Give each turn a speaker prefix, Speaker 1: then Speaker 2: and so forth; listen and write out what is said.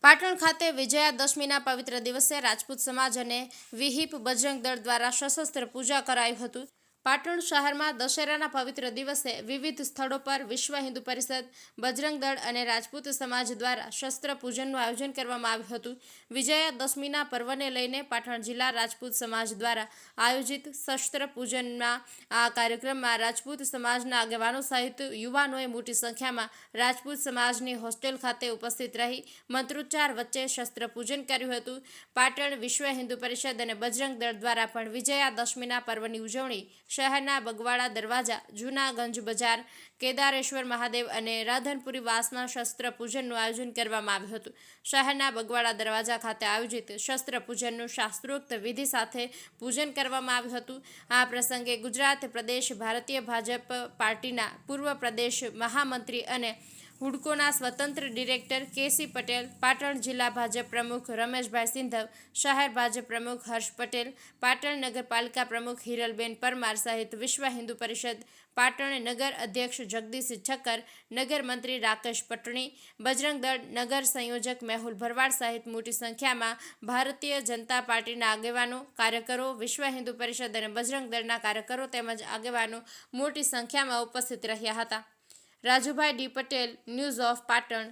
Speaker 1: પાટણ ખાતે વિજયાદશમીના પવિત્ર દિવસે રાજપૂત સમાજ અને વિહિપ બજરંગ દળ દ્વારા સશસ્ત્ર પૂજા કરાયું હતું। પાટણ શહેરમાં દશેરાના પવિત્ર દિવસે વિવિધ સ્થળો પર વિશ્વ હિન્દુ પરિષદ, બજરંગ દળ અને રાજપૂત સમાજ દ્વારા શસ્ત્ર પૂજનનું આયોજન કરવામાં આવ્યું હતું। વિજયાદશમીના પર્વને લઈને પાટણ જિલ્લા રાજપૂત સમાજ દ્વારા આયોજિત શસ્ત્ર પૂજનના આ કાર્યક્રમમાં રાજપૂત સમાજના આગેવાનો સહિત યુવાનોએ મોટી સંખ્યામાં રાજપૂત સમાજની હોસ્ટેલ ખાતે ઉપસ્થિત રહી મંત્રોચ્ચાર વચ્ચે શસ્ત્ર પૂજન કર્યું હતું। પાટણ વિશ્વ હિન્દુ પરિષદ અને બજરંગ દળ દ્વારા પણ વિજયાદશમીના પર્વની ઉજવણી શહેરના બગવાડા દરવાજા, જૂના ગંજ બજાર, કેદારેશ્વર મહાદેવ અને રાધનપુરી વાસના શસ્ત્ર પૂજનનું આયોજન કરવામાં આવ્યું હતું। શહેરના બગવાડા દરવાજા ખાતે આયોજિત શસ્ત્ર પૂજનનું શાસ્ત્રોક્ત વિધિ સાથે પૂજન કરવામાં આવ્યું હતું। આ પ્રસંગે ગુજરાત પ્રદેશ ભારતીય ભાજપ પાર્ટીના પૂર્વ પ્રદેશ મહામંત્રી અને હુડકોના સ્વતંત્ર ડિરેક્ટર કે.સી. પટેલ, પાટણ જિલ્લા ભાજપ પ્રમુખ રમેશભાઈ સિંધવ, શહેર ભાજપ પ્રમુખ હર્ષ પટેલ, પાટણ નગરપાલિકા પ્રમુખ હિરલબેન પરમાર સહિત વિશ્વ હિન્દુ પરિષદ પાટણ નગર અધ્યક્ષ જગદીશ ઠક્કર, નગર મંત્રી રાકેશ પટણી, બજરંગ દળ નગર સંયોજક મેહુલ ભરવાડ સહિત મોટી સંખ્યામાં ભારતીય જનતા પાર્ટીના આગેવાનો, કાર્યકરો, વિશ્વ હિન્દુ પરિષદ અને બજરંગ દળના કાર્યકરો તેમજ આગેવાનો મોટી સંખ્યામાં ઉપસ્થિત રહ્યા હતા। Rajubhai D Patel, news of Patan.